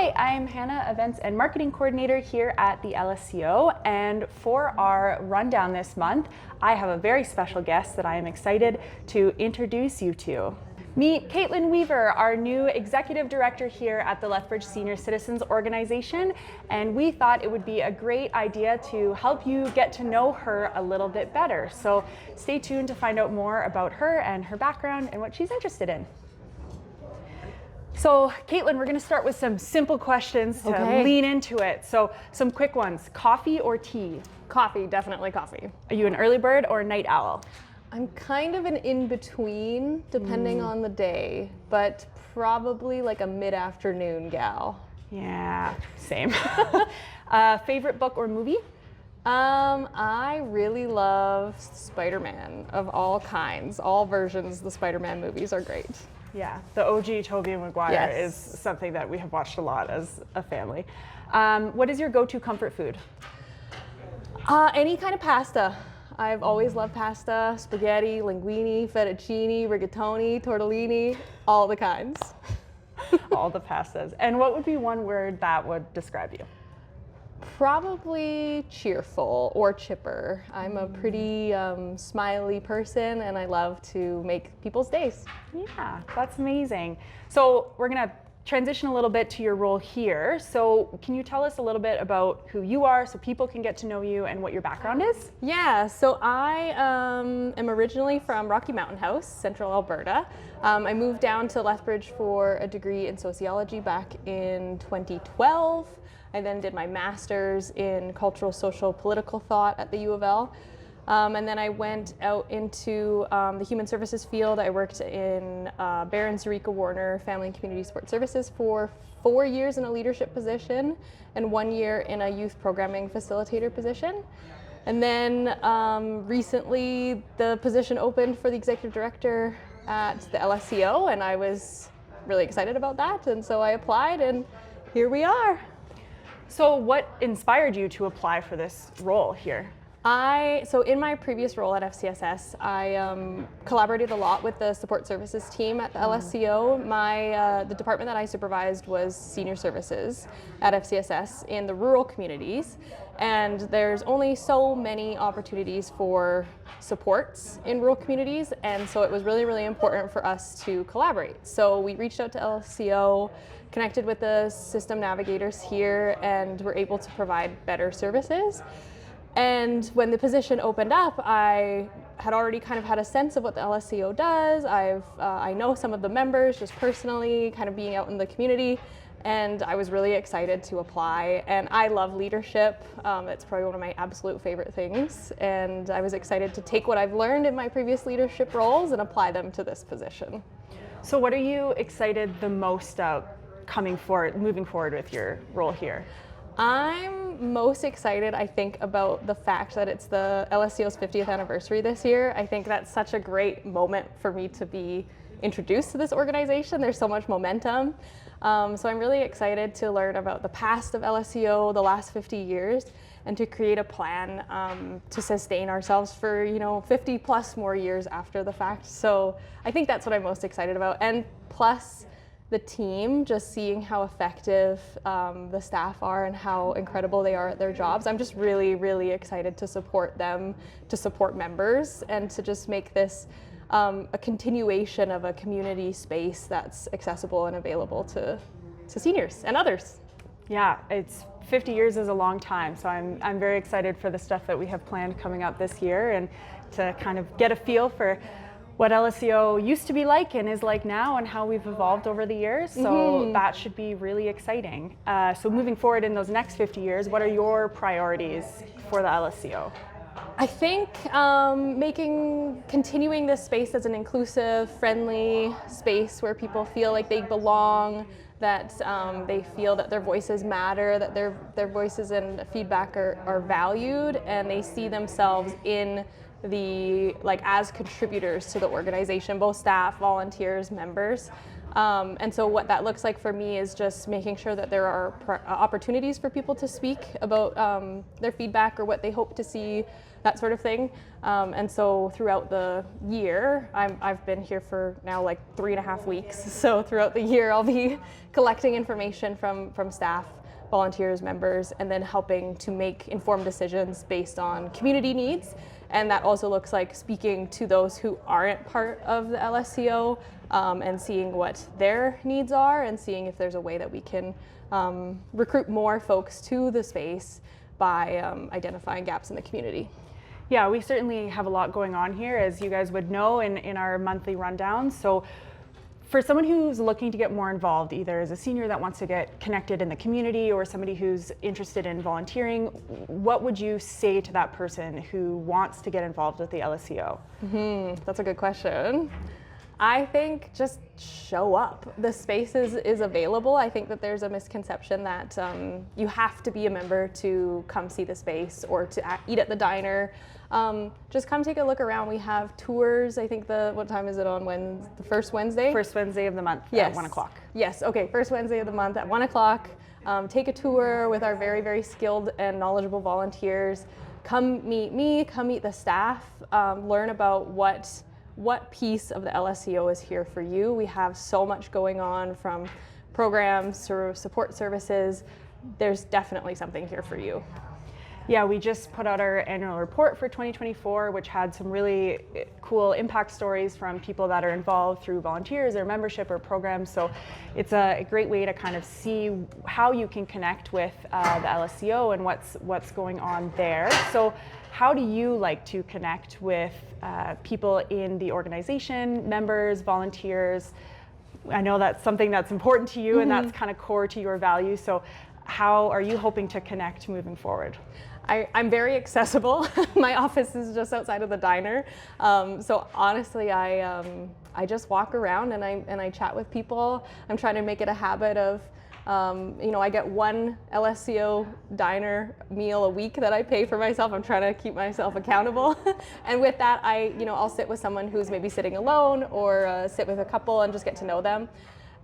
Hi, I'm Hannah, Events and Marketing Coordinator here at the LSCO, and for our rundown this month, I have a very special guest that I am excited to introduce you to. Meet Kaitlynn Weaver, our new Executive Director here at the Lethbridge Senior Citizens Organization, and we thought it would be a great idea to help you get to know her a little bit better. So stay tuned to find out more about her and her background and what she's interested in. So Kaitlynn, we're going to start with some simple questions to lean into it. So some quick ones. Coffee or tea? Coffee, definitely coffee. Are you an early bird or a night owl? I'm kind of an in-between, depending on the day, but probably like a mid-afternoon gal. Yeah, same. Favorite book or movie? I really love Spider-Man of all kinds. All versions of the Spider-Man movies are great. Yeah, the OG Tobey Maguire is something that we have watched a lot as a family. What is your go-to comfort food? Any kind of pasta. I've always loved pasta, spaghetti, linguine, fettuccine, rigatoni, tortellini, all the kinds. All the pastas. And what would be one word that would describe you? Probably cheerful or chipper. I'm a pretty smiley person and I love to make people's days. Yeah, that's amazing. So we're going to transition a little bit to your role here. So can you tell us a little bit about who you are so people can get to know you and what your background is? Yeah, so I am originally from Rocky Mountain House, Central Alberta. I moved down to Lethbridge for a degree in sociology back in 2012. I then did my master's in cultural, social, political thought at the U of L. And then I went out into the human services field. I worked in Baron Zurika Warner Family and Community Support Services for 4 years in a leadership position and 1 year in a youth programming facilitator position. And then recently the position opened for the executive director at the LSCO, and I was really excited about that. And so I applied, and here we are. So what inspired you to apply for this role here? So in my previous role at FCSS, I collaborated a lot with the support services team at the LSCO. The department that I supervised was senior services at FCSS in the rural communities. And there's only so many opportunities for supports in rural communities. And so it was really, really important for us to collaborate. So we reached out to LSCO, connected with the system navigators here, and were able to provide better services. And when the position opened up, I had already kind of had a sense of what the LSCO does. I know some of the members just personally, kind of being out in the community, and I was really excited to apply. And I love leadership. It's probably one of my absolute favorite things. And I was excited to take what I've learned in my previous leadership roles and apply them to this position. So what are you excited the most about moving forward with your role here? I'm most excited, I think, about the fact that it's the LSCO's 50th anniversary this year. I think that's such a great moment for me to be introduced to this organization. There's so much momentum. So I'm really excited to learn about the past of LSCO, the last 50 years, and to create a plan to sustain ourselves for 50 plus more years after the fact. So I think that's what I'm most excited about. And plus, the team, just seeing how effective the staff are and how incredible they are at their jobs. I'm just really, really excited to support them, to support members, and to just make this a continuation of a community space that's accessible and available to seniors and others. Yeah, 50 years is a long time, so I'm very excited for the stuff that we have planned coming up this year, and to kind of get a feel for what LSCO used to be like and is like now, and how we've evolved over the years. So that should be really exciting. So moving forward in those next 50 years, what are your priorities for the LSCO? I think continuing this space as an inclusive, friendly space where people feel like they belong, that they feel that their voices matter, that their voices and feedback are valued, and they see themselves in as contributors to the organization, both staff, volunteers, members. And so what that looks like for me is just making sure that there are opportunities for people to speak about their feedback or what they hope to see, that sort of thing. And so throughout the year, I've been here for now like 3.5 weeks. So throughout the year, I'll be collecting information from staff, volunteers, members, and then helping to make informed decisions based on community needs. And that also looks like speaking to those who aren't part of the LSCO and seeing what their needs are and seeing if there's a way that we can recruit more folks to the space by identifying gaps in the community. Yeah, we certainly have a lot going on here, as you guys would know, in our monthly rundowns. So for someone who's looking to get more involved, either as a senior that wants to get connected in the community or somebody who's interested in volunteering, what would you say to that person who wants to get involved with the LSCO? That's a good question. I think just show up. The space is available. I think that there's a misconception that you have to be a member to come see the space or to eat at the diner. Just come take a look around. We have tours. I think what time is it on Wednesday? The first Wednesday? First Wednesday of the month Yes. at 1 o'clock. Yes, okay, first Wednesday of the month at 1 o'clock. Take a tour with our very, very skilled and knowledgeable volunteers. Come meet me, come meet the staff, learn about what piece of the LSCO is here for you. We have so much going on, from programs to support services. There's definitely something here for you. Yeah, we just put out our annual report for 2024, which had some really cool impact stories from people that are involved through volunteers or membership or programs. So it's a great way to kind of see how you can connect with the LSCO and what's going on there. So how do you like to connect with people in the organization, members, volunteers? I know that's something that's important to you and that's kind of core to your values. So how are you hoping to connect moving forward? I'm very accessible. My office is just outside of the diner. So honestly, I just walk around and I chat with people. I'm trying to make it a habit of, I get one LSCO diner meal a week that I pay for myself. I'm trying to keep myself accountable. And with that, I'll sit with someone who's maybe sitting alone or sit with a couple and just get to know them.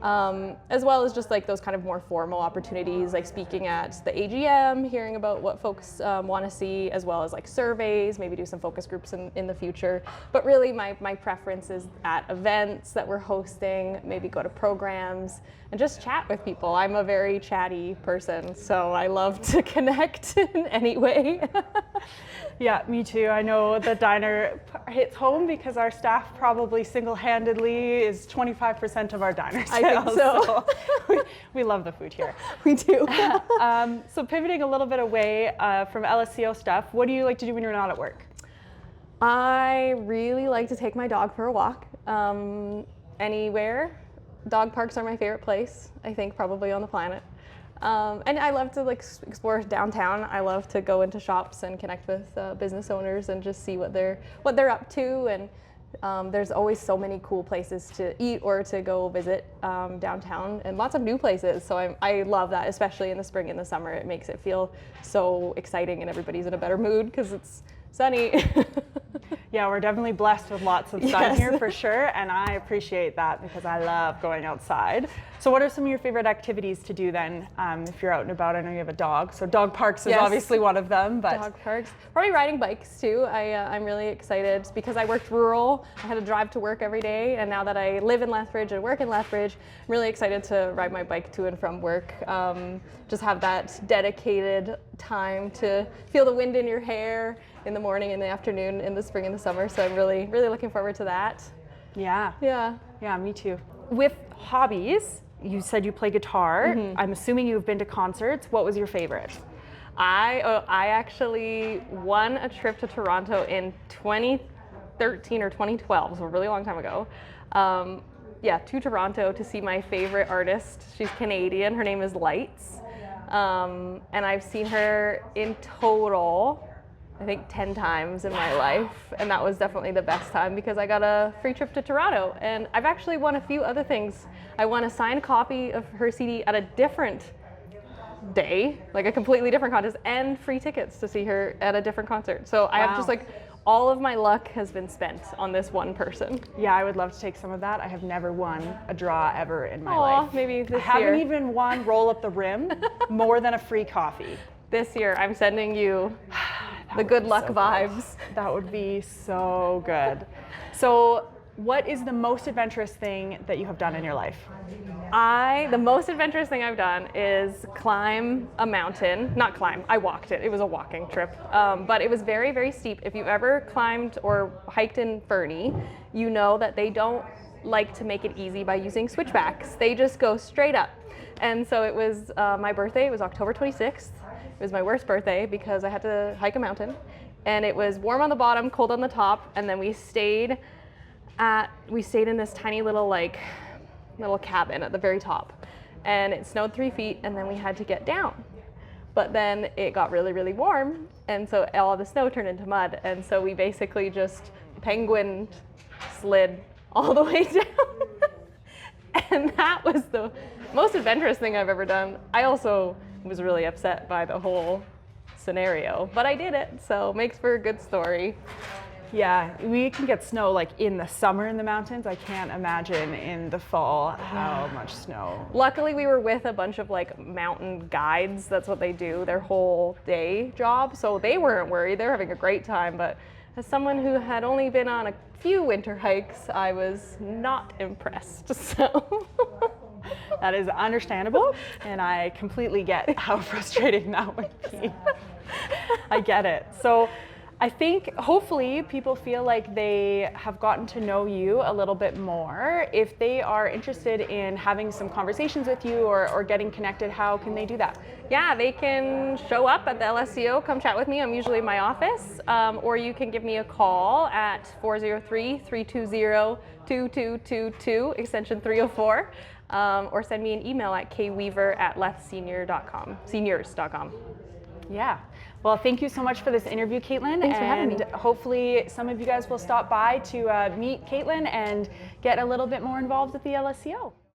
As well as just like those kind of more formal opportunities, like speaking at the AGM, hearing about what folks want to see, as well as like surveys, maybe do some focus groups in the future. But really my preference is at events that we're hosting, maybe go to programs and just chat with people. I'm a very chatty person, so I love to connect in any way. Yeah, me too. I know the diner hits home because our staff probably single-handedly is 25% of our diner sales. I think so. We love the food here. We do. So pivoting a little bit away from LSCO stuff, what do you like to do when you're not at work? I really like to take my dog for a walk, anywhere. Dog parks are my favorite place, I think, probably on the planet. And I love to explore downtown. I love to go into shops and connect with business owners and just see what they're up to. And there's always so many cool places to eat or to go visit downtown, and lots of new places. So I love that, especially in the spring and the summer. It makes it feel so exciting and everybody's in a better mood because it's sunny. Yeah, we're definitely blessed with lots of sun here for sure, and I appreciate that because I love going outside. So what are some of your favorite activities to do then if you're out and about? I know you have a dog, so dog parks is obviously one of them. But dog parks. Probably riding bikes too. I'm really excited because I worked rural. I had to drive to work every day, and now that I live in Lethbridge and work in Lethbridge, I'm really excited to ride my bike to and from work. Just have that dedicated time to feel the wind in your hair in the morning, in the afternoon, in the spring and the summer. So I'm really, really looking forward to that. Yeah, me too. With hobbies, you said you play guitar. I'm assuming you've been to concerts. What was your favorite? I actually won a trip to Toronto in 2013 or 2012, so a really long time ago. To Toronto to see my favorite artist. She's Canadian. Her name is Lights. And I've seen her in total, I think 10 times in my life, and that was definitely the best time because I got a free trip to Toronto. And I've actually won a few other things. I won a signed copy of her CD at a different day, like a completely different contest, and free tickets to see her at a different concert. So I have just like all of my luck has been spent on this one person. Yeah, I would love to take some of that. I have never won a draw ever in my Aw, life. maybe this I year. haven't even won roll up the rim more than a free coffee. This year, I'm sending you the good luck vibes. That would be so good. So, what is the most adventurous thing that you have done in your life? The most adventurous thing I've done is climb a mountain. Not climb, I walked it. It was a walking trip, but it was very, very steep. If you've ever climbed or hiked in Fernie, you know that they don't like to make it easy by using switchbacks. They just go straight up. And so it was my birthday. It was October 26th. It was my worst birthday because I had to hike a mountain, and it was warm on the bottom, cold on the top, and then we stayed in this tiny little cabin at the very top, and it snowed 3 feet, and then we had to get down. But then it got really, really warm, and so all the snow turned into mud, and so we basically just penguin slid all the way down. And that was the most adventurous thing I've ever done. I also was really upset by the whole scenario, but I did it, so makes for a good story. Yeah, we can get snow like in the summer in the mountains. I can't imagine in the fall how much snow. Luckily, we were with a bunch of mountain guides. That's what they do, their whole day job. So they weren't worried. They were having a great time. But as someone who had only been on a few winter hikes, I was not impressed. So That is understandable, and I completely get how frustrating that would be. I get it. So I think hopefully people feel like they have gotten to know you a little bit more. If they are interested in having some conversations with you or getting connected, how can they do that? yeah, they can show up at the LSCO, come chat with me. I'm usually in my office, or you can give me a call at 403-320-2222, extension 304, or send me an email at kweaver@lethseniors.com. Yeah. Well, thank you so much for this interview, Kaitlynn. Thanks for having me. And hopefully some of you guys will stop by to meet Kaitlynn and get a little bit more involved with the LSCO.